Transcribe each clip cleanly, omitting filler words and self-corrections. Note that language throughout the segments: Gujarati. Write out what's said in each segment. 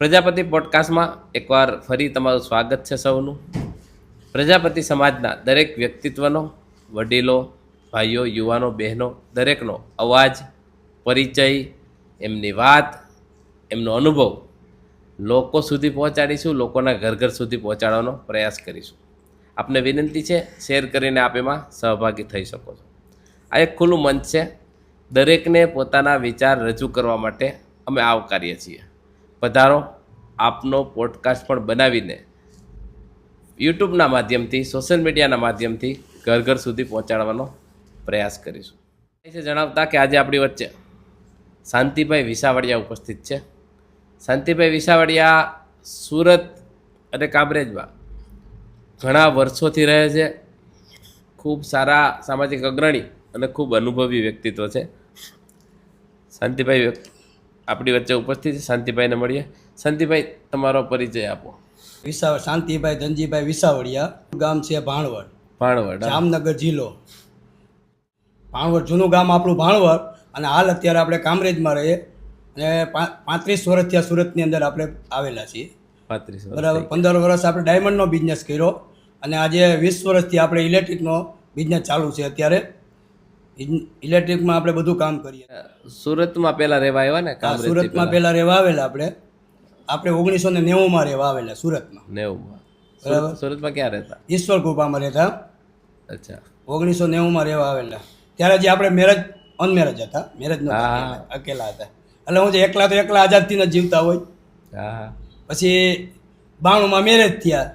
પ્રજાપતિ પોડકાસ્ટમાં એકવાર ફરી તમારું સ્વાગત છે સૌનું. પ્રજાપતિ સમાજના દરેક વ્યક્તિત્વનો, વડીલો, ભાઈઓ, યુવાનો, બહેનો દરેકનો અવાજ, પરિચય, એમની વાત, એમનો અનુભવ લોકો સુધી પહોંચાડીશું, લોકોના ઘર ઘર સુધી પહોંચાડવાનો પ્રયાસ કરીશું. આપને વિનંતી છે, શેર કરીને આપ એમાં સહભાગી થઈ શકો છો. આ એક ખુલ્લું મંચ છે. દરેકને પોતાના વિચાર રજૂ કરવા માટે અમે આવકારીએ છીએ. પધારો, આપનો પોડકાસ્ટ પણ બનાવીને યુટ્યુબના માધ્યમથી, સોશિયલ મીડિયાના માધ્યમથી ઘર ઘર સુધી પહોંચાડવાનો પ્રયાસ કરીશું. એ છે જણાવતા કે આજે આપણી વચ્ચે શાંતિભાઈ વિસાવડિયા ઉપસ્થિત છે. શાંતિભાઈ વિસાવડિયા સુરત અને કામરેજમાં ઘણા વર્ષોથી રહે છે. ખૂબ સારા સામાજિક અગ્રણી અને ખૂબ અનુભવી વ્યક્તિત્વ છે. શાંતિભાઈ આપણી વચ્ચે ઉપસ્થિત છે. શાંતિભાઈને મળીએ. શાંતિભાઈ, તમારો પરિચય આપો. શાંતિભાઈ ધનજીભાઈ વિસાવડિયા, ગામ છે ભાણવડ. ભાણવડ, જામનગર જિલ્લો. ભાણવડ જૂનું ગામ આપણું ભાણવડ, અને હાલ અત્યારે આપણે કામરેજમાં રહીએ અને 35 વર્ષથી આ સુરતની અંદર આપણે આવેલા છીએ. 35 બરાબર. 15 વર્ષ આપણે ડાયમંડનો બિઝનેસ કર્યો અને આજે 20 વર્ષથી આપણે ઇલેક્ટ્રિકનો બિઝનેસ ચાલુ છે. અત્યારે ઇલેક્ટ્રિકમાં આપણે બધું કામ કરીએ. સુરતમાં પહેલા રહેવા આવ્યા ને? સુરતમાં પહેલા રહેવા આવેલા આપણે 1990માં રહેવા આવેલા સુરતમાં. 90માં. બરાબર. સુરતમાં ક્યાં રહેતા? ઈશ્વર કૃપામાં રહેતા. અચ્છા. 1990માં રહેવા આવેલા. ત્યારે જે આપણે મેરેજ અનમેરેજ હતા, મેરેજ અકેલા હતા. એટલે હું એકલા તો એકલા આઝાદથી ન જીવતા હોય. હા. પછી 92માં મેરેજ થયા.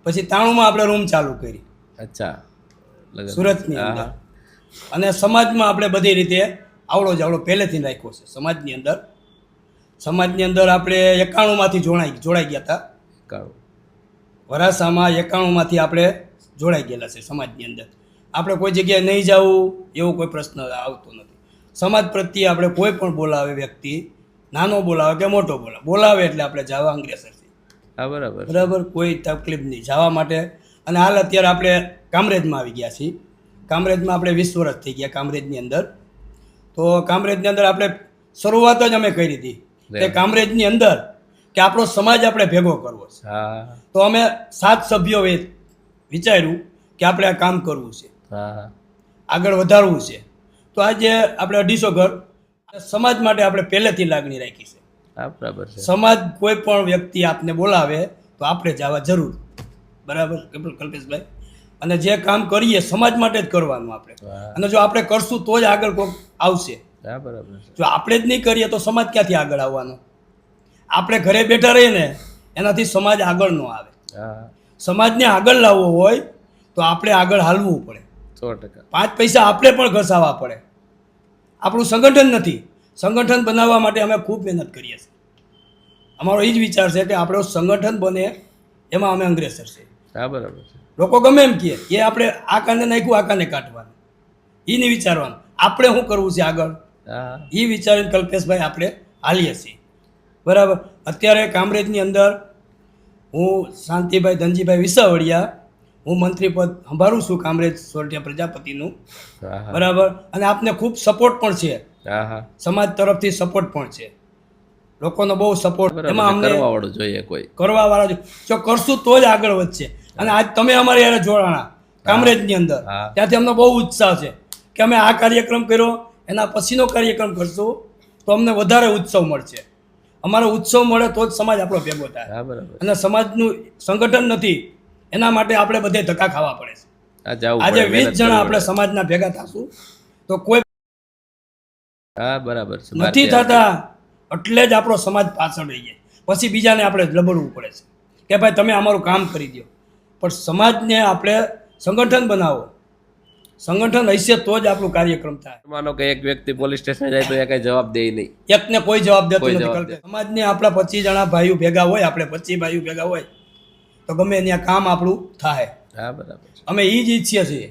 પછી 93માં આપણે રૂમ ચાલુ કરી. અચ્છા. સુરતની અંદર. અને સમાજમાં આપણે બધી રીતે આવડો જાવડો પહેલેથી રાખ્યો છે. સમાજની અંદર આપણે 91માંથી જોડાઈ ગયા હતા. વરાસામાં 91માંથી આપણે જોડાઈ ગયેલા છે સમાજની અંદર. આપણે કોઈ જગ્યાએ નહીં જવું એવો કોઈ પ્રશ્ન આવતો નથી. સમાજ પ્રત્યે આપણે કોઈ પણ બોલાવે વ્યક્તિ, નાનો બોલાવે કે મોટો બોલાવે એટલે આપણે જવા અંગ્રેસર છે. બરાબર. કોઈ તકલીફ નહીં જવા માટે. અને હાલ અત્યારે આપણે કામરેજમાં આવી ગયા છીએ. કામરેજમાં આપણે 20 વર્ષ થઈ ગયા કામરેજની અંદર. તો કામરેજની અંદર આપણે શરૂઆત જ અમે કરી હતી કે કામરેજની અંદર કે આપણો સમાજ આપણે ભેગો કરવો છે. તો અમે 7 સભ્યોએ વિચાર્યું કે આપણે આ કામ કરવું છે, આગળ વધારવું છે. તો આજે આપણે 250 ઘર સમાજ માટે આપણે પહેલેથી લાગણી રાખી છે. બરાબર છે. સમાજ કોઈ પણ વ્યક્તિ આપને બોલાવે તો આપણે જવા જરૂર. બરાબર કલ્પેશભાઈ. અને જે કામ કરીએ સમાજ માટે જ કરવાનું આપણે. અને જો આપણે કરશું તો જ આગળ કોઈ આવશે. જો આપણે જ નહીં કરીએ તો સમાજ ક્યાંથી આગળ આવવાનો? આપણે ઘરે બેઠા રહીએ ને એનાથી સમાજ આગળ ન આવે. સમાજને આગળ લાવવો હોય તો આપણે આગળ હાલવું પડે. 100%. 5 પૈસા આપણે પણ ઘસાવા પડે. આપણું સંગઠન નથી. સંગઠન બનાવવા માટે અમે ખૂબ મહેનત કરીએ છીએ. અમારો એ જ વિચાર છે કે આપણું સંગઠન બને એમાં અમે અગ્રેસર છે. બરાબર છે. લોકો ગમે એમ કહે એ આપણે આ કાને નાખ્યું આ કાને કાઢવાનું, એ નહીં વિચારવાનું આપણે શું કરવું છે આગળ, એ વિચારીને કલ્પેશભાઈ આપણે હાલીએ છીએ. બરાબર. અત્યારે કામરેજની અંદર હું શાંતિભાઈ ધનજીભાઈ વિસાવડિયા, હું મંત્રી પદ સંભાળું છું કામરેજ સોરઠિયા પ્રજાપતિનું. બરાબર. અને આપને ખૂબ સપોર્ટ પણ છે. સમાજ તરફથી સપોર્ટ પણ છે. લોકોનો બહુ સપોર્ટ. એમાં અમને કરવાવાળું જોઈએ, કોઈ કરવાવાળા જોઈએ. જો કરશું તો જ આગળ વધશે. અને આજ તમે અમારી યારે જોડાણા કામરેજની અંદર, ત્યાંથી અમને બહુ ઉત્સાહ છે કે અમે આ કાર્યક્રમ કર્યો, એના પછીનો કાર્યક્રમ કરશું તો અમને વધારે ઉત્સવ મળશે. અમારો ઉત્સવ મળે તો જ સમાજ આપણો ભેગો થાય. અને સમાજનું સંગઠન નથી એના માટે આપણે બધે ધક્કા ખાવા પડે છે. આજે 20 જણા આપણે સમાજના ભેગા થશું તો કોઈ બરાબર છે નથી થતા, એટલે જ આપણો સમાજ પાછળ રહી જાય. પછી બીજાને આપણે લબડવું પડે છે કે ભાઈ તમે અમારું કામ કરી દો. પણ સમાજને આપણે સંગઠન બનાવો. સંગઠન હશે તો જ આપણું કાર્યક્રમ થાય. માનો કે એક વ્યક્તિ પોલીસ સ્ટેશન જાય તો એ કઈ જવાબ દે નહીં, એકને કોઈ જવાબ દેતો નથી. સમાજને આપણા 25 જણા ભાઈઓ ભેગા હોય, આપણે 25 ભાઈઓ ભેગા હોય તો ગમે ત્યાં કામ આપણું થાય. બરાબર. અમે એ જ ઈચ્છીએ છીએ.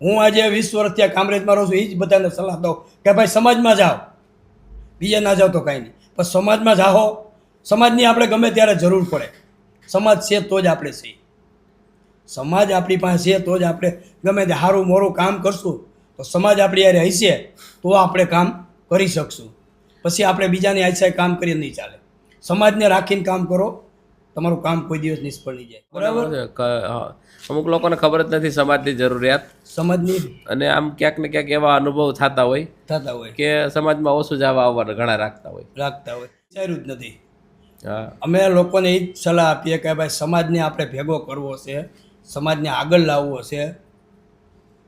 હું આજે 20 વર્ષ ત્યાં કામરેજમાં રહું છું. એ જ બધાને સલાહ દઉં કે ભાઈ સમાજમાં જાઓ, બીજે ના જાઓ તો કાંઈ નહીં, પણ સમાજમાં જાઓ. સમાજની આપણે ગમે ત્યારે જરૂર પડે. સમાજ છે તો જ આપણે છીએ. સમાજ આપણી પાસે છે તો જ આપણે ગમે તે સારું મોરું કામ કરશું તો સમાજ આપણી યારે હશે તો આપણે કામ કરી શકશું. પછી આપણે બીજાની આશા કામ કરીએ નહીં ચાલે. સમાજને રાખીને કામ કરો, તમારું કામ કોઈ દિવસ નિષ્ફળ નહીં જાય. બરાબર. અમુક લોકોને ખબર જ નથી સમાજની જરૂરિયાત, સમાજની અને આમ ક્યાંક ને ક્યાંક એવા અનુભવ થતા હોય થતા હોય, કે સમાજમાં ઓછું જવા આવવાના ઘણા રાખતા હોય. વિચાર્યું જ નથી. હા, અમે લોકોને એ જ સલાહ આપીએ કે ભાઈ સમાજને આપણે ભેગો કરવો છે, સમાજને આગળ લાવવો છે.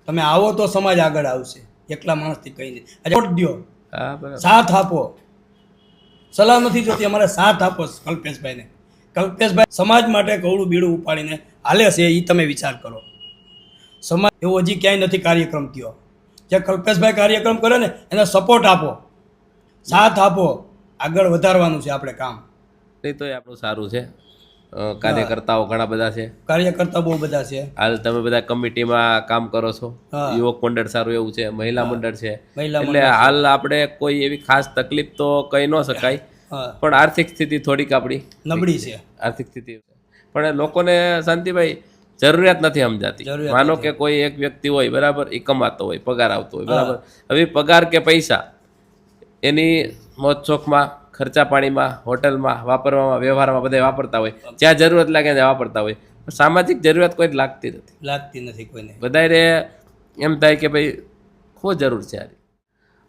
તમે આવો તો સમાજ આગળ આવશે, એકલા માણસથી કંઈ નહીં. આજે વોટ દ્યો, હા, બરાબર. સાથ આપો, સલાહ નથી જોતી, અમારે સાથ આપો કલ્પેશભાઈને. કલ્પેશભાઈ સમાજ માટે કવડું બીડું ઉપાડીને હાલે છે, એ તમે વિચાર કરો. સમાજ એવો હજી ક્યાંય નથી કાર્યક્રમ થયો. જે કલ્પેશભાઈ કાર્યક્રમ કરે ને એને સપોર્ટ આપો, સાથ આપો, આગળ વધારવાનું છે આપણે કામ. નહીં તો એ આપણું સારું છે. કાર્યકર્તાઓ ઘણા બધા છે, કાર્યકર્તા બહુ બધા છે. હાલ તમે બધા કમિટીમાં કામ કરો છો, હા. યુવક મંડળ સારું એવું છે, મહિલા મંડળ છે, મહિલા એટલે હાલ આપણે કોઈ એવી ખાસ તકલીફ તો કહી ન શકાય, હા, પણ આર્થિક સ્થિતિ થોડીક આપણી નબળી છે. આર્થિક સ્થિતિ, પણ લોકોને શાંતિભાઈ જરૂરિયાત નથી સમજાતી. જરૂરિયાત માનો કે કોઈ એક વ્યક્તિ હોય બરાબર, એ કમાતો હોય, પગાર આવતો હોય બરાબર, હવે પગાર કે પૈસા એની મોજ શોખમાં, ખર્ચા પાણીમાં, હોટલમાં વાપરવામાં, વ્યવહારમાં બધે વાપરતા હોય, જ્યાં જરૂરત લાગે ત્યાં વાપરતા હોય. સામાજિક જરૂરિયાત કોઈ જ લાગતી નથી કોઈને. બધાને એમ થાય કે ભાઈ શું જરૂર છે આની.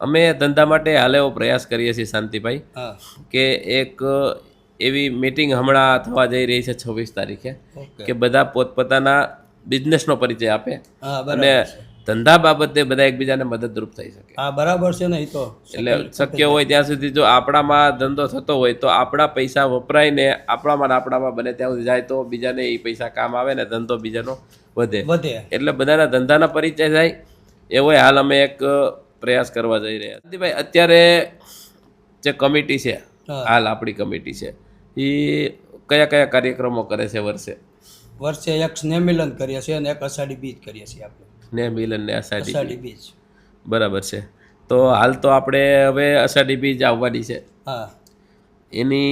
અમે ધંધા માટે હાલ એવો પ્રયાસ કરીએ છીએ શાંતિભાઈ, હા, કે એક એવી મીટિંગ હમણાં થવા જઈ રહી છે 26 તારીખે, ઓકે. કે બધા પોતપોતાના બિઝનેસનો પરિચય આપે હા, અને બરાબર છે. ધંધા બાબતે બધા એકબીજાને મદદરૂપ થઈ શકે. હા, બરાબર છે ને. એ તો એટલે શક્ય હોય ત્યાં સુધી જો આપણામાં ધંધો થતો હોય તો આપણા પૈસા વપરાય ને આપણામાં બને ત્યાં સુધી જાય તો બીજાને એ પૈસા કામ આવે ને ધંધો બીજાનો વધે. એટલે બધાના ધંધાના પરિચય થાય એવો હાલ અમે એક પ્રયાસ કરવા જઈ રહ્યા છીએ. ભાઈ અત્યારે જે કમિટી છે, હા. હાલ આપણી કમિટી છે, એ કયા કયા કાર્યક્રમો કરે છે વર્ષે એક સ્નેહ મિલન કરીએ છીએ અને એક અષાઢી બીજ કરીએ છીએ આપણે. સ્નેહ મિલન ને અષાઢી અષાઢી બીજ. બરાબર છે. તો હાલ તો આપણે હવે અષાઢી બીજ આવવાની છે, હા, એની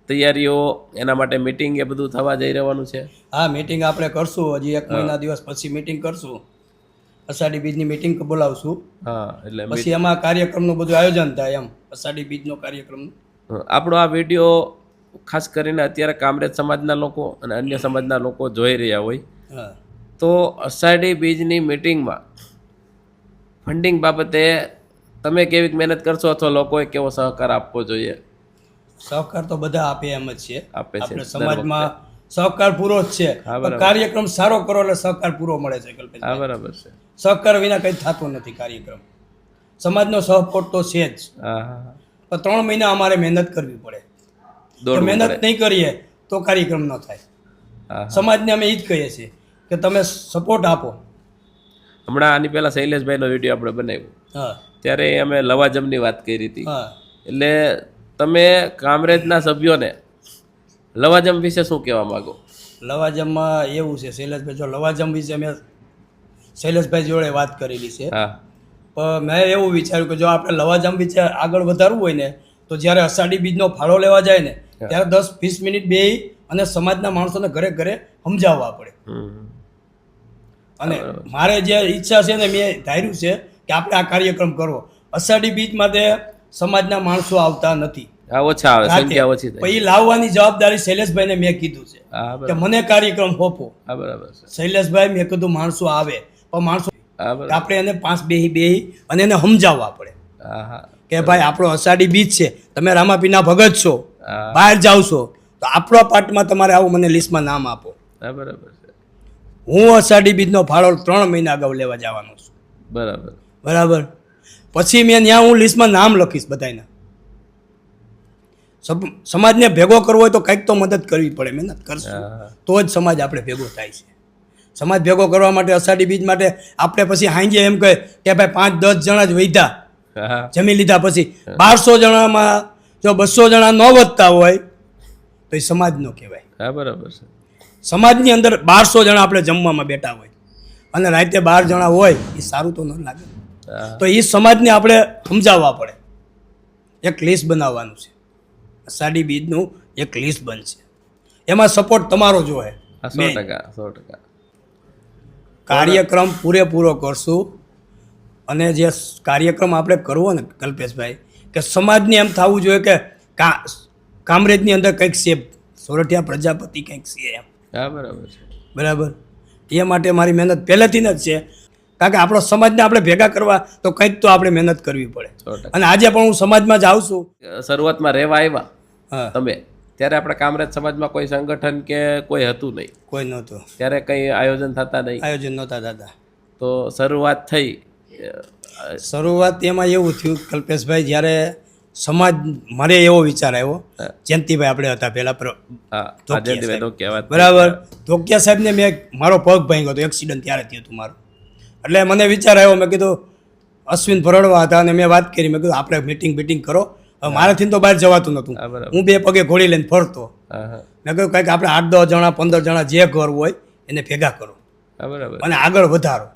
તૈયારીઓ, એના માટે મીટિંગ એ બધું થવા જઈ રહેવાનું છે. હા, મીટિંગ આપણે કરશું. હજી 1 મહિના દિવસ પછી મીટિંગ કરશું. અષાઢી બીજની મીટિંગ બોલાવશું. હા, એટલે પછી એમાં કાર્યક્રમનું બધું આયોજન થાય. એમ અષાઢી બીજનો કાર્યક્રમ. આપણો આ વિડીયો ખાસ કરીને અત્યારે કામરેજ સમાજના લોકો અને અન્ય સમાજના લોકો જોઈ રહ્યા હોય હા, તો અષાઢી બીજની મીટિંગમાં ફંડિંગ બાબતે તમે કેવી મહેનત કરશો અથવા લોકોએ કેવો સહકાર આપવો જોઈએ? સહકાર તો બધા આપે એમ જ છે. આપે છે આપણે સમાજમાં સહકાર પૂરો જ છે. હા, બરાબર. કાર્યક્રમ સારો કરો એટલે સહકાર પૂરો મળે છે. હા, કલ્પેશભાઈ, બરાબર છે. સહકાર વિના કંઈ થતું નથી કાર્યક્રમ. સમાજનો સપોર્ટ તો છે જ. હા, હા, પણ 3 મહિના અમારે મહેનત કરવી પડે. જો દોડવું મહેનત પડે. નહીં કરીએ તો કાર્યક્રમ ન થાય. હા, સમાજને અમે એ જ કહીએ છીએ કે તમે સપોર્ટ આપો. હમણાં આની પહેલા શૈલેષભાઈનો વિડીયો આપણે બનાવ્યો હા, ત્યારે અમે લવાજમની વાત કરી હતી. હા. એટલે તમે કામરેજના સભ્યોને લવાજમ વિશે શું કહેવા માંગો? લવાજમમાં એવું છે શૈલેષભાઈ, જો લવાજમ વિશે મેં શૈલેષભાઈ જોડે વાત કરેલી છે. હા, પણ મેં એવું વિચાર્યું કે જો આપણે લવાજમ વિશે આગળ વધારવું હોય ને તો જ્યારે અષાઢી બીજનો ફાળો લેવા જાય ને ત્યારે 10-20 મિનિટ બેસી અને સમાજના માણસોને ઘરે ઘરે સમજાવવા પડે. હમ, અને મારે જે ઈચ્છા છે ને મેં ધાર્યું છે કે આપણે આ કાર્યક્રમ કરવો. અષાઢી બીજ માટે સમાજના માણસો આવતા નથી. હા, ઓછા આવે, સંખ્યા ઓછી થાય. પછી લાવવાની જવાબદારી શૈલેષભાઈને મેં કીધું છે હા, કે મને કાર્યક્રમ સોંપો. હા, બરાબર છે. શૈલેષભાઈ મેં કીધું માણસો આવે પણ માણસો હા, બરાબર. આપણે એને 5 બેહી અને એને સમજાવવા પડે હા, હા, કે ભાઈ આપણો અષાઢી બીજ છે, તમે રામાપીના ભગત છો, હા, બહાર જાવ છો તો આપણો પાર્ટમાં તમારે આવું મને લિસ્ટમાં નામ આપો. હા, બરાબર છે. હું અષાઢી બીજનો ફાળો 3 મહિના અગાઉ લેવા જવાનો છું. બરાબર. બરાબર. પછી મેં ત્યાં હું લિસ્ટમાં નામ લખીશ બધાના. સમાજને ભેગો કરવો હોય તો કંઈક તો મદદ કરવી પડે. મહેનત કરશું હા, તો જ સમાજ આપણે ભેગો થાય છે. સમાજ ભેગો કરવા માટે અષાઢી બીજ માટે આપણે પછી હાંજે એમ કહે કે ભાઈ 5-10 જણા જ વૈધા હા, જમી લીધા પછી 1200 જણામાં જો 200 જણા ન વધતા હોય તો એ સમાજ ન કહેવાય. હા, બરાબર છે. સમાજની અંદર 1200 જણા આપણે જમવામાં બેઠા હોય અને રાતે 12 જણા હોય એ સારું તો ન લાગે. હા, તો એ સમાજને આપણે સમજાવવા પડે. એક લિસ્ટ બનાવવાનું છે. અષાઢી બીજનું એક લિસ્ટ બનશે. એમાં સપોર્ટ તમારો જોઈએ. હા, 100%. કાર્યક્રમ પૂરેપૂરો કરશું. અને જે કાર્યક્રમ આપણે કરવો ને કલ્પેશભાઈ કે સમાજને એમ થવું જોઈએ કે કામરેજની અંદર કંઈક છે, સોરઠિયા પ્રજાપતિ કંઈક છે એમ, હા બરાબર છે. બરાબર. એ માટે મારી મહેનત પહેલેથી જ છે, કારણ કે આપણો સમાજને આપણે ભેગા કરવા તો કંઈક તો આપણે મહેનત કરવી પડે. 100%. અને આજે પણ હું સમાજમાં જ આવું છું. શરૂઆતમાં રહેવા આવ્યા હા, તમે ત્યારે આપણે કામરેજ સમાજમાં કોઈ સંગઠન કે કોઈ હતું નહીં, કોઈ નહોતું, ત્યારે કંઈ આયોજન થતા નહીં, આયોજન નહોતા થતા. તો શરૂઆત થઈ. શરૂઆત એમાં એવું થયું કલ્પેશભાઈ, જ્યારે સમાજ, મારે એવો વિચાર આવ્યો, હા. જયંતિભાઈ આપણે હતા પહેલા હા ધોકિયા આજે સાહેબ. તો કહેવાત બરાબર. ધોકિયા સાહેબને મેં, મારો પગ ભાંગ્યો હતો, એક્સિડન્ટ ત્યારે થયું હતું મારું. એટલે મને વિચાર આવ્યો, મેં કીધું અશ્વિન ભરડવા હતા અને મેં વાત કરી, મેં કીધું આપણે મીટિંગ કરો. હવે મારાથી તો બહાર જવાતું નહોતું, હા બરાબર. હું 2 પગે ઘોડી લઈને ફરતો. હા હા મેં કહ્યું કંઈક આપણે 8-10 જણા 15 જણા જે ઘર હોય એને ભેગા કરો હા બરાબર. અને આગળ વધારો.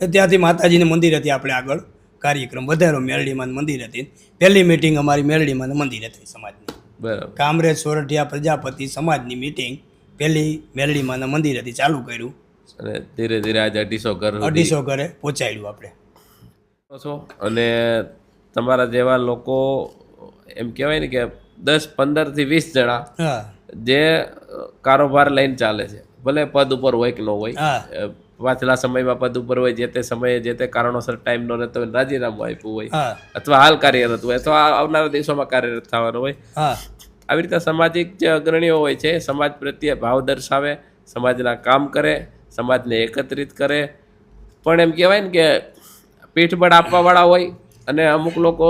એ ત્યાંથી માતાજીને મંદિર હતી, આપણે આગળ કાર્યક્રમ વધાર્યો. મેરડીમાં મંદિર હતી, પહેલી મિટિંગ અમારી મેરડીમાં મંદિરે થઈ સમાજની. બરાબર. કામરેજ સોરઠિયા પ્રજાપતિ સમાજની મિટિંગ પહેલી મેરડીમાં મંદિર હતી, ચાલુ કર્યું. અને ધીરે ધીરે આજે 250 ઘર સુધી 250 ઘરે પહોંચાડ્યું આપણે. છો. અને તમારા જેવા લોકો એમ કહેવાય ને કે 10, 15 થી 20 જણા હા જે કારોબાર લઈને ચાલે છે, ભલે પદ ઉપર હોય કે ન હોય, હા પાછલા સમયમાં પદ ઉપર હોય, જે તે સમયે જે તે કારણોસર ટાઈમ ન રહેતો હોય, રાજીનામું આપ્યું હોય, હા અથવા હાલ કાર્યરત હોય, અથવા આવનારા દિવસોમાં કાર્યરત થવાનું હોય, હા આવી રીતે સામાજિક જે અગ્રણીઓ હોય છે, સમાજ પ્રત્યે ભાવ દર્શાવે, સમાજના કામ કરે, સમાજને એકત્રિત કરે, પણ એમ કહેવાય ને કે પીઠબળ આપવાવાળા હોય. અને અમુક લોકો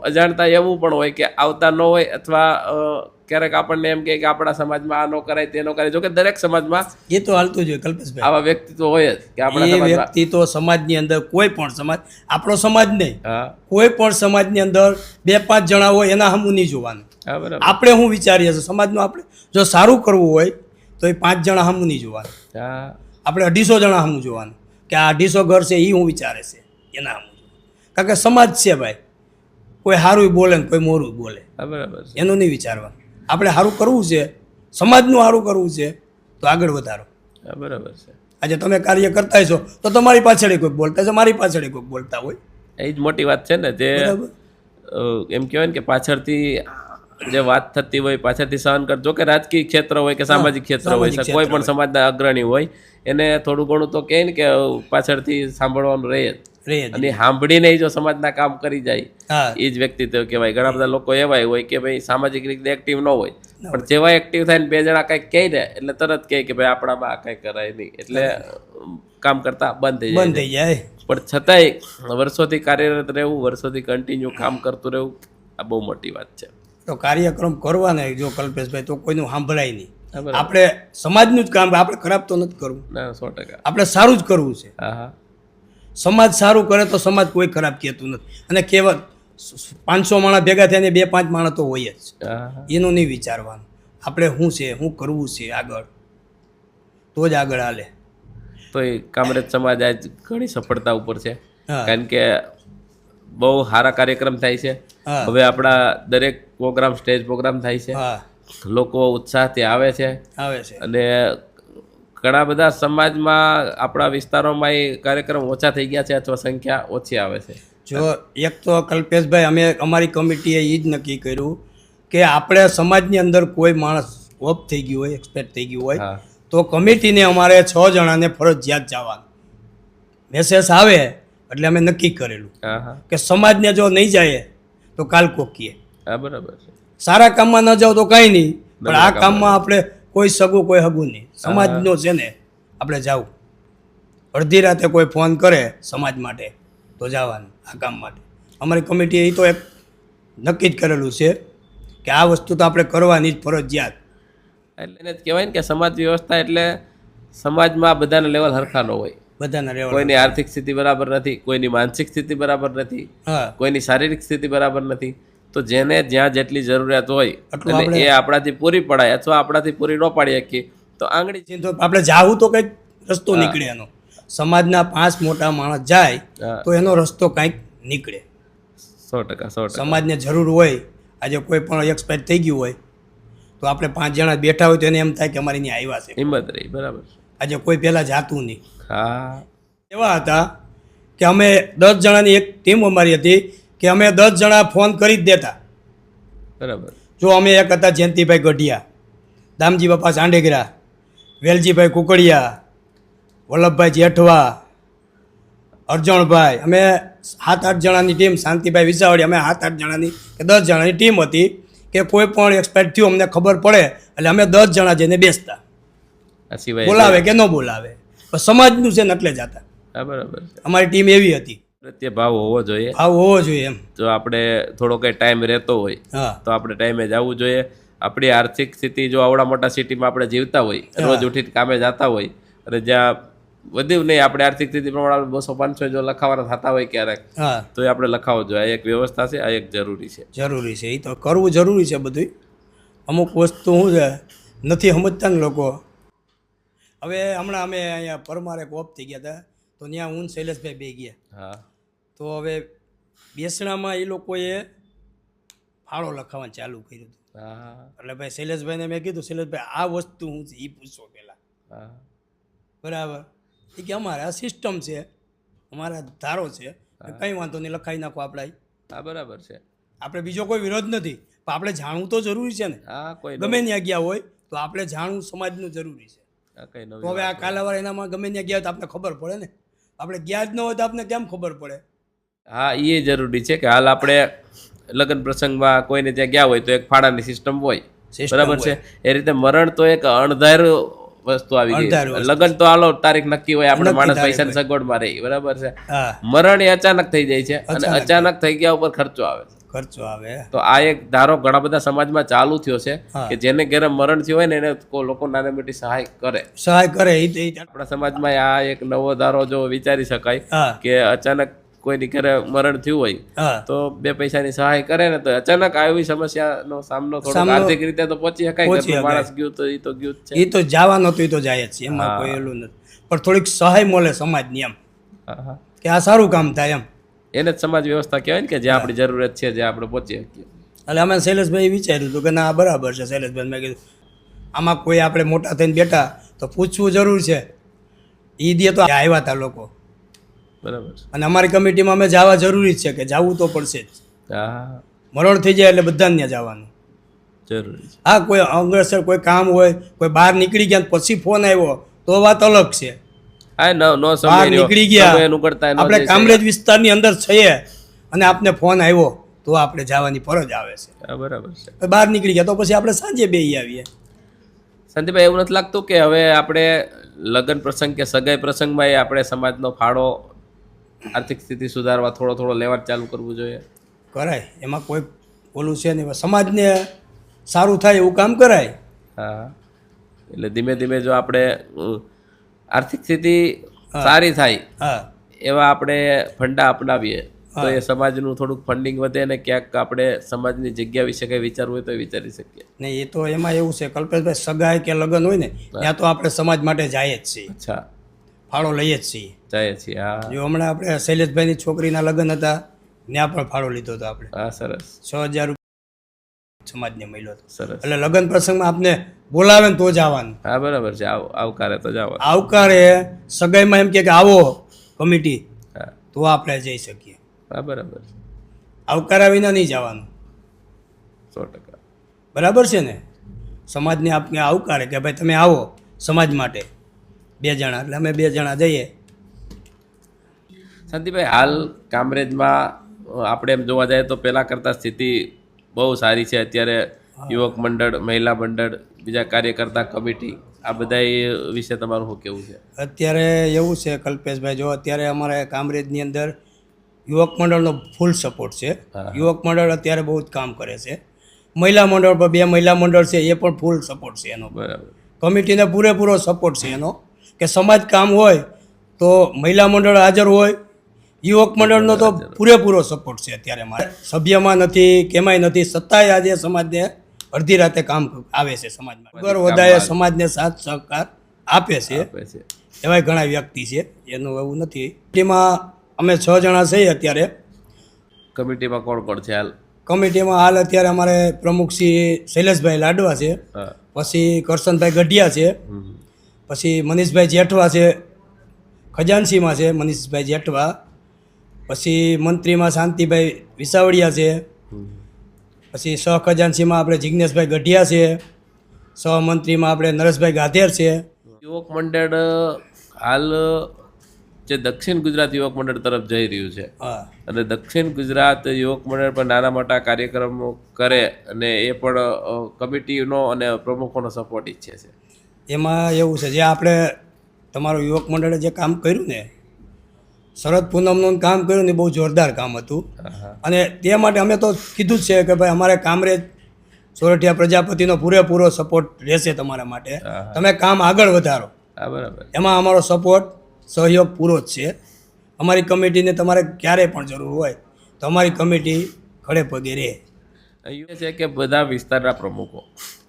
અજાણતા એવું પણ હોય કે આવતા ન હોય, અથવા ક્યારેક આપણને એમ કહે કે આપણા સમાજમાં આ ન કરાય, તે ન કરાય. જોકે દરેક સમાજમાં એ તો હાલતું જ હોય કલ્પેશભાઈ. આવા વ્યક્તિત્વ હોય જ કે આપણા એ સમાજમાં. વ્યક્તિ તો સમાજની અંદર કોઈ પણ સમાજ, આપણો સમાજ નહીં, હા કોઈ પણ સમાજની અંદર 2-5 જણા હોય એના હમું નહીં જોવાનું. હા બરાબર. આપણે શું વિચારીએ છીએ સમાજનું, આપણે જો સારું કરવું હોય તો એ 5 જણા હમું નહીં જોવાનું, હા આપણે 250 જણા હમું જોવાનું કે આ 250 ઘર છે એ હું વિચારે છે એના હમું જોવાનું. કારણ કે સમાજ છે ભાઈ, કોઈ સારું બોલે ને કોઈ મોરું બોલે, હા બરાબર છે. એનું નહીં વિચારવાનું. આપણે સારું કરવું છે, સમાજનું સારું કરવું છે તો આગળ વધારો. હા બરાબર છે. આજે તમે કાર્ય કરતા છો તો તમારી પાછળ કોઈક બોલતા છે, મારી પાછળ કોઈક બોલતા હોય. એ જ મોટી વાત છે ને, જે બરાબર. એમ કહેવાય ને કે પાછળથી જે વાત થતી હોય, પાછળથી સહન કરજો. કે રાજકીય ક્ષેત્ર હોય કે સામાજિક ક્ષેત્ર હોય, સામાજિક કોઈ ક્ષેત્ર પણ સમાજના અગ્રણી હોય, એને થોડું ઘણું તો કહે ને કે પાછળથી સાંભળવાનું રહે જ. રે અને સાંભળીને જો સમાજના કામ કરી જાય, હા એ જ વ્યક્તિત્વ કહેવાય. ઘણા બધા લોકો એવા હોય કે ભાઈ સામાજિક રીતે એક્ટિવ ન હોય, પણ જેવા એક્ટિવ થાય ને 2 જણા કંઈક કહે ને એટલે તરત કહે કે ભાઈ આપણામાં આ કંઈ કરાય નહીં, એટલે કામ કરતા બંધ થઈ જાય બંધ થઈ જાય. પણ છતાંય વર્ષોથી કાર્યરત રહેવું, વર્ષોથી કન્ટિન્યુ કામ કરતું રહેવું, આ બહુ મોટી વાત છે. તો કાર્યક્રમ કરવાના જો કલ્પેશભાઈ, તો કોઈનું સાંભળાય નહીં. હા બરાબર. આપણે સમાજનું જ કામ, આપણે ખરાબ તો નથી કરવું, ના 100%. આપણે સારું જ કરવું છે. હા હા સમાજ સારું કરે તો સમાજ કોઈ ખરાબ કહેતું નથી. અને કહેવત 500 માણસ ભેગા થયા ને 2-5 માણસ તો હોય જ, હા હા એનું નહીં વિચારવાનું. આપણે શું છે, શું કરવું છે આગળ, તો જ આગળ હાલે. તો એ કામરેજ સમાજ આજ ઘણી સફળતા ઉપર છે, હા કારણ કે બહુ સારા કાર્યક્રમ થાય છે. હા હવે આપણા દરેક પ્રોગ્રામ સ્ટેજ પ્રોગ્રામ થાય છે, હા લોકો ઉત્સાહથી આવે છે. આવે છે. અને ઘણા બધા સમાજમાં આપણા વિસ્તારોમાં એ કાર્યક્રમ ઓછા થઈ ગયા છે, અથવા સંખ્યા ઓછી આવે છે. જો એક તો કલ્પેશભાઈ, અમે અમારી કમિટીએ એ જ નક્કી કર્યું કે આપણે સમાજની અંદર કોઈ માણસ ઓફ થઈ ગયું હોય, એક્સપેક્ટ થઈ ગયું હોય, હા તો કમિટીને અમારે 6 જણાને ફરજિયાત જવાનું. મેસેજ આવે એટલે અમે નક્કી કરેલું હા હા કે સમાજને જો નહીં જાય તો કાલ કોકીએ. હા બરાબર છે. સારા કામમાં ન જાઓ તો કાંઈ નહીં, પણ આ કામમાં આપણે કોઈ સગું કોઈ હગું નહીં, સમાજનો છે ને આપણે જાવું. અડધી રાતે કોઈ ફોન કરે સમાજ માટે તો જવાનું આ કામ માટે. અમારી કમિટીએ એ તો એક નક્કી જ કરેલું છે કે આ વસ્તુ તો આપણે કરવાની જ ફરજિયાત. એટલે એને જ કહેવાય ને કે સમાજ વ્યવસ્થા એટલે સમાજમાં બધાના લેવલ હરખા ન હોય. બધાના રહેવા. કોઈની આર્થિક સ્થિતિ બરાબર નથી, કોઈની માનસિક સ્થિતિ બરાબર નથી, હા કોઈની શારીરિક સ્થિતિ બરાબર નથી. તો જેને જ્યાં જેટલી જરૂરિયાત હોય એટલું અને એ આપણાથી પૂરી પડાય, અથવા આપણાથી પૂરી ન પાડી શકીએ તો આંગળી. તો આપણે જાવું તો કંઈક રસ્તો નીકળે એનો. સમાજના 5 મોટા માણસ જાય હા તો એનો રસ્તો કંઈક નીકળે. 100%. સમાજને જરૂર હોય, આજે કોઈ પણ એક્સપાયર થઈ ગયું હોય તો આપણે 5 જણા બેઠા હોય તો એને એમ થાય કે અમારી ત્યાં આવ્યા છે. હિંમત રહી. બરાબર. આજે કોઈ પહેલાં જાતું નહીં. હા એવા હતા કે અમે 10 જણાની એક ટીમ અમારી હતી કે અમે 10 જણા ફોન કરી જ દેતા. બરાબર. જો અમે એક હતા જયંતિભાઈ ગઢિયા, દામજી બાપા ચાંડેગરા, વેલજીભાઈ કુકડિયા, વલ્લભભાઈ જેઠવા, અરજણભાઈ, અમે 7-8 જણાની ટીમ, શાંતિભાઈ વિસાવડી, અમે 7-8 જણાની કે 10 જણાની ટીમ હતી કે કોઈ પણ એક્સપાયર થયું અમને ખબર પડે એટલે અમે 10 જણા જઈને બેસતા, આ સિવાય બોલાવે કે ન બોલાવે, પણ સમાજનું છે ને એટલે જતા. હા, બરાબર છે. અમારી ટીમ એવી હતી. પ્રત્યે ભાવ હોવો જોઈએ. ભાવ હોવો જોઈએ એમ. જો આપણે થોડો કંઈ ટાઈમ રહેતો હોય હા તો આપણે ટાઈમે જવું જોઈએ. આપણી આર્થિક સ્થિતિ જો આવડા મોટા સિટીમાં આપણે જીવતા હોય, રોજ ઉઠીને કામે જતા હોય અને જ્યાં વધ્યું નહીં આપણે આર્થિક સ્થિતિ પ્રમાણે 200-500 જો લખાવાના થતા હોય ક્યારેક, હા તો એ આપણે લખાવવો જોઈએ. આ એક વ્યવસ્થા છે, આ એક જરૂરી છે. જરૂરી છે, એ તો કરવું જરૂરી છે બધું. અમુક વસ્તુ શું છે નથી સમજતા ને લોકો. હવે હમણાં અમે અહીંયા પરમારે ઓફ થઈ ગયા હતા તો ત્યાં હું ને શૈલેષભાઈ બે ગયા. હા, તો હવે બેસણામાં એ લોકોએ ફાળો લખાવવાનું ચાલુ કર્યું હતું. હા, એટલે ભાઈ શૈલેષભાઈને મેં કીધું, શૈલેષભાઈ આ વસ્તુ શું છે એ પૂછો પહેલાં, હા, બરાબર? એ કે અમારે આ સિસ્ટમ છે, અમારા ધારો છે, કંઈ વાંધો નહીં લખાઈ નાખો આપણે. હા, બરાબર છે. આપણે બીજો કોઈ વિરોધ નથી, પણ આપણે જાણવું તો જરૂરી છે ને. હા, કોઈ ગમે ત્યાં ગયા હોય તો આપણે જાણવું સમાજનું જરૂરી છે. કઈ તો નવી હવે આ કાલાવાર એનામાં ગમે ત્યાં ગયા હોય તો આપણે ખબર પડે ને. આપણે ગયા જ ન હોય તો આપણે કેમ ખબર પડે? હા, એ જરૂરી છે કે હાલ આપણે લગ્ન પ્રસંગમાં કોઈને ત્યાં ગયા હોય તો એક ફાળાની સિસ્ટમ હોય, બરાબર છે. એ રીતે મરણ તો એક અણધાર્યું વસ્તુ આવી ગઈ. અણધાર્યું વસ્તુ. લગ્ન તો હાલો તારીખ નક્કી હોય, આપણે નક્કી માણસ તારીખ પૈસાની સગવડમાં રહી, બરાબર છે. હા, મરણ એ અચાનક થઈ જાય છે અને અચાનક. અચાનક થઈ ગયા ઉપર ખર્ચો આવે છે. ખર્ચો આવે. તો આ એક ધારો ઘણા બધા સમાજમાં ચાલુ થયો છે હા. કે જેને ઘરે મરણ થયું હોય ને એને લોકો નાની મોટી સહાય કરે. સહાય કરે એ આપણા સમાજમાં આ એક નવો ધારો જો વિચારી શકાય હા કે અચાનક કોઈની ઘરે મરણ થયું હોય હા તો 2 પૈસાની સહાય કરે ને તો અચાનક આવી સમસ્યાનો સામનો થોડો સામનો આર્થિક રીતે તો પહોંચી શકાય. પહોંચી ઘરનું શકાય. માણસ ગયું તો એ તો ગયું જ છે. એ તો જવાનું હતું, એ તો જાય જ છે, એમાં કોઈ એલું નથી. પણ થોડીક સહાય મળે સમાજની એમ હા, હા. કે આ સારું કામ થાય એમ. એને જ સમાજ વ્યવસ્થા કહેવાય ને કે જ્યાં આપણી જરૂરત છે, જ્યાં આપણે પહોંચી શકીએ. એટલે અમે શૈલેષભાઈ વિચાર્યું હતું કે ના આ બરાબર છે. શૈલેષભાઈ મેં કીધું આમાં કોઈ આપણે મોટા થઈને બેઠા તો પૂછવું જરૂર છે. એ દે તો આવ્યા હતા લોકો, બરાબર છે. અને અમારી કમિટીમાં અમે જવા જરૂરી જ છે કે જવું તો પડશે જ. હા, મરણ થઈ જાય એટલે બધાને ત્યાં જવાનું. જરૂરી છે. હા, કોઈ અંગસર કોઈ કામ હોય, કોઈ બહાર નીકળી ગયા પછી ફોન આવ્યો તો વાત અલગ છે. હા, નો બહાર સમય રહ્યો, નીકળી ગયા, સમય અનુકૂળતા ન આપણે જઈ કામરેજ વિસ્તારની અંદર છીએ અને આપને ફોન આવ્યો તો આપણે જવાની ફરજ આવે છે. શકે. હા, બરાબર છે. બહાર નીકળી ગયા તો પછી આપણે સાંજે બેસી આવીએ. સંદીપભાઈ, એવું નથી લાગતું કે હવે આપણે લગ્ન પ્રસંગ કે સગાઈ પ્રસંગમાં એ આપણે સમાજનો ફાળો આર્થિક સ્થિતિ સુધારવા થોડો થોડો લેવાનું ચાલુ કરવું જોઈએ? કરાય, એમાં કોઈ ઓલું છે નહીં. સમાજને સારું થાય એવું કામ કરાય. હા, એટલે ધીમે ધીમે જો આપણે આર્થિક સ્થિતિ સારી થાય હા એવા આપણે ફંડા અપનાવીએ તો એ સમાજનું થોડુંક ફંડિંગ વધે અને ક્યાંક આપણે સમાજની જગ્યા વિશે કંઈ વિચારવું હોય તો વિચારી શકીએ. ને એ તો એમાં એવું છે કલ્પેશભાઈ, સગાઈ કે લગ્ન હોય ને ત્યાં તો આપણે સમાજ માટે જાય જ છીએ, અચ્છા, ફાળો લઈએ જ છીએ. જાય છીએ. હા, જો હમણાં આપણે શૈલેષભાઈની છોકરીના લગ્ન હતા ત્યાં પણ ફાળો લીધો હતો આપણે. હા, સરસ, 6,000 રૂપિયા સમાજને મળ્યો હતો. સરસ. એટલે લગ્ન પ્રસંગમાં આપને બોલાવે ને તો જ આવવાનું. હા, બરાબર છે. આવકારે તો જાવ. આવકારે સગાઈમાં એમ કે આવો કમિટી હા, તો આપણે જઈ શકીએ. હા, બરાબર છે. આવકારા વિના નહીં જવાનું. 100%. બરાબર છે ને? સમાજને આપને આવકારે કે ભાઈ તમે આવો સમાજ માટે 2 જણા, એટલે અમે 2 જણા જઈએ. શાંતિભાઈ, હાલ કામરેજમાં આપણે એમ જોવા જઈએ તો પહેલાં કરતાં સ્થિતિ બહુ સારી છે. અત્યારે યુવક મંડળ, મહિલા મંડળ, બીજા કાર્યકર્તા કમિટી, આ બધા વિશે તમારું શું કહેવું છે? અત્યારે એવું છે કલ્પેશભાઈ, જો અત્યારે અમારે કામરેજની અંદર યુવક મંડળનો ફૂલ સપોર્ટ છે. હા. યુવક મંડળ અત્યારે બહુ જ કામ કરે છે. મહિલા મંડળ પર 2 મહિલા મંડળ છે એ પણ ફૂલ સપોર્ટ છે એનો. બરાબર. કમિટીને પૂરેપૂરો સપોર્ટ છે એનો કે સમાજ કામ હોય તો મહિલા મંડળ હાજર હોય, યુવક મંડળનો તો પૂરેપૂરો સપોર્ટ છે. અત્યારે મારે સભ્યમાં નથી, કેમાંય નથી, છતાંય આજે સમાજને અડધી રાતે કામ આવે છે. સમાજમાં વગર વધારે સમાજને સાથ સહકાર આપે છે. આપે છે. એવાય ઘણા વ્યક્તિ છે, એનું એવું નથી. કમિટીમાં અમે 6 જણા છીએ અત્યારે. કમિટીમાં કોણ કોણ છે હાલ? કમિટીમાં હાલ અત્યારે અમારે પ્રમુખ શ્રી શૈલેષભાઈ લાડવા છે, હા. પછી કરશનભાઈ ગઢિયા છે, હમ. પછી મનીષભાઈ જેઠવા છે, ખજાનસીમાં છે મનીષભાઈ જેઠવા, પછી મંત્રીમાં શાંતિભાઈ વિસાવડિયા છે, હમ. પછી સહખજાનસીમાં આપણે જિજ્ઞેશભાઈ ગઢિયા છે, સહમંત્રીમાં આપણે નરેશભાઈ ગાધેર છે. યુવક મંડળ હાલ જે દક્ષિણ ગુજરાત યુવક મંડળ તરફ જઈ રહ્યું છે હા અને દક્ષિણ ગુજરાત યુવક મંડળ પણ નાના મોટા કાર્યક્રમો કરે અને એ પણ કમિટીનો અને પ્રમુખોનો સપોર્ટ ઈચ્છે છે. એમાં એવું છે જે આપણે તમારું યુવક મંડળે જે કામ કર્યું ને, શરદ પૂનમનું કામ કર્યું ને, બહુ જોરદાર કામ હતું. અને તે માટે અમે તો કીધું જ છે કે ભાઈ અમારે કામરેજ સોરઠિયા પ્રજાપતિનો પૂરેપૂરો સપોર્ટ રહેશે તમારા માટે. તમે કામ આગળ વધારો, હા બરાબર. એમાં અમારો સપોર્ટ સહયોગ પૂરો જ છે. અમારી કમિટીને તમારે ક્યારેય પણ જરૂર હોય તો અમારી કમિટી ખડે પગે રહે. એ છે કે બધા વિસ્તારના પ્રમુખો,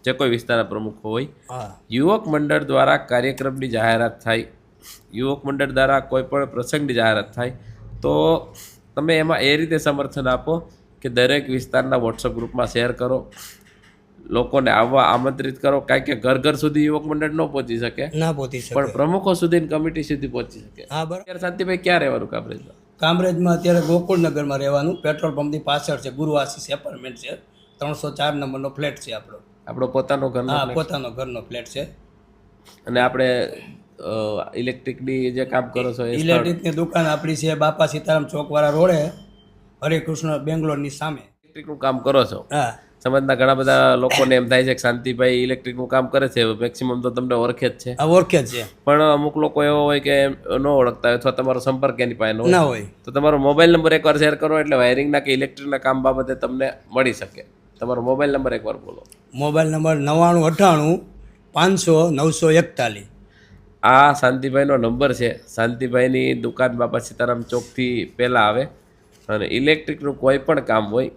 જે કોઈ વિસ્તારના પ્રમુખો હોય, હા યુવક મંડળ દ્વારા કાર્યક્રમની જાહેરાત થાય, યુવક મંડળ દ્વારા કોઈ પણ પ્રસંગની જાહેરાત થાય તો તમે એમાં એ રીતે સમર્થન આપો કે દરેક વિસ્તારના વોટ્સઅપ ગ્રુપમાં શેર કરો, લોકોને આવવા આમંત્રિત કરો. કારણ કે ઘર ઘર સુધી યુવક મંડળ ન પહોંચી શકે, ના પહોંચી શકે, પણ પ્રમુખો સુધી કમિટી સુધી પહોંચી શકે. હા બરાબર. અત્યારે શાંતિભાઈ ક્યાં રહેવાનું કામરેજમાં? કામરેજમાં અત્યારે ગોકુળનગરમાં રહેવાનું, પેટ્રોલ પંપની પાછળ છે, ગુરુ આશીષ એપાર્ટમેન્ટ છે, 304 નંબરનો ફ્લેટ છે આપણો. આપણો પોતાનો ઘરનો હા flat? પોતાનો ઘરનો ફ્લેટ છે. અને આપણે ઇલેક્ટ્રિકની જે કામ કરો છો એ સ્થળ? ઇલેક્ટ્રિકની દુકાન આપણી છે બાપા સીતારામ ચોકવાળા રોડે, હરેકૃષ્ણ બેંગ્લોરની સામે. ઇલેક્ટ્રિકનું કામ કરો છો, હા સમાજના ઘણા બધા લોકોને એમ થાય છે કે શાંતિભાઈ ઇલેક્ટ્રિકનું કામ કરે છે, મેક્સિમમ તો તમને ઓળખે જ છે, આ ઓળખે જ છે, પણ અમુક લોકો એવો હોય કે ન ઓળખતા હોય અથવા તમારો સંપર્ક એની પાસે ન હોય, ના હોય. તો તમારો મોબાઈલ નંબર એકવાર શેર કરો એટલે વાયરિંગના કે ઇલેક્ટ્રિકના કામ બાબતે તમને મળી શકે. તમારો મોબાઈલ નંબર એકવાર બોલો. Mobile number 9998 500 941. આ શાંતિભાઈનો નંબર છે. શાંતિભાઈની દુકાન બાપા સીતારામ ચોકથી પહેલાં આવે અને ઇલેક્ટ્રિકનું કોઈ પણ કામ હોય,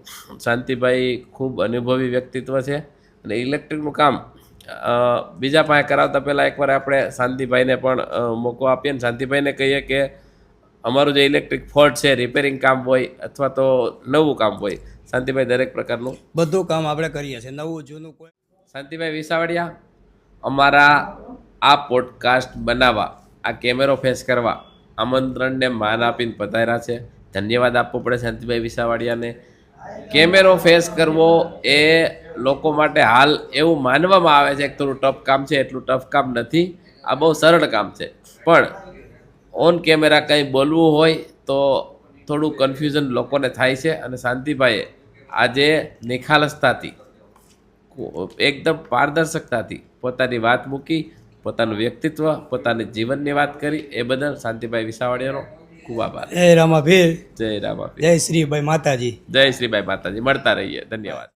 શાંતિભાઈ ખૂબ અનુભવી વ્યક્તિત્વ છે અને ઇલેક્ટ્રિકનું કામ બીજા પાસે કરાવતા પહેલાં એકવાર આપણે શાંતિભાઈને પણ મોકો આપીએ ને શાંતિભાઈને કહીએ કે અમારું જે ઇલેક્ટ્રિક ફોલ્ટ છે, રિપેરિંગ કામ હોય અથવા તો નવું કામ હોય, શાંતિભાઈ દરેક પ્રકારનું બધું કામ આપણે કરીએ છીએ, નવું જૂનું કોઈ. શાંતિભાઈ વિસાવડિયા અમારા આ પોડકાસ્ટ બનાવવા, આ કેમેરો ફેસ કરવા આમંત્રણને માન આપીને પધાર્યા છે. ધન્યવાદ આપવો પડે શાંતિભાઈ વિસાવડિયાને. કેમેરો ફેસ કરવો એ લોકો માટે હાલ એવું માનવામાં આવે છે કે થોડું ટફ કામ છે. એટલું ટફ કામ નથી, આ બહુ સરળ કામ છે. પણ ઓન કેમેરા કંઈ બોલવું હોય તો થોડું કન્ફ્યુઝન લોકોને થાય છે અને શાંતિભાઈએ આજે નિખાલસતાથી, એકદમ પારદર્શકતાથી પોતાની વાત મૂકી, પોતાનું વ્યક્તિત્વ, પોતાની જીવનની વાત કરી. એ બદલ શાંતિભાઈ વિસાવડિયાનો ખૂબ આભાર. જય રામાભીર, જય રામાપીર, જય શ્રીભાઈ માતાજી. જય શ્રીભાઈ માતાજી. મળતા રહીએ. ધન્યવાદ.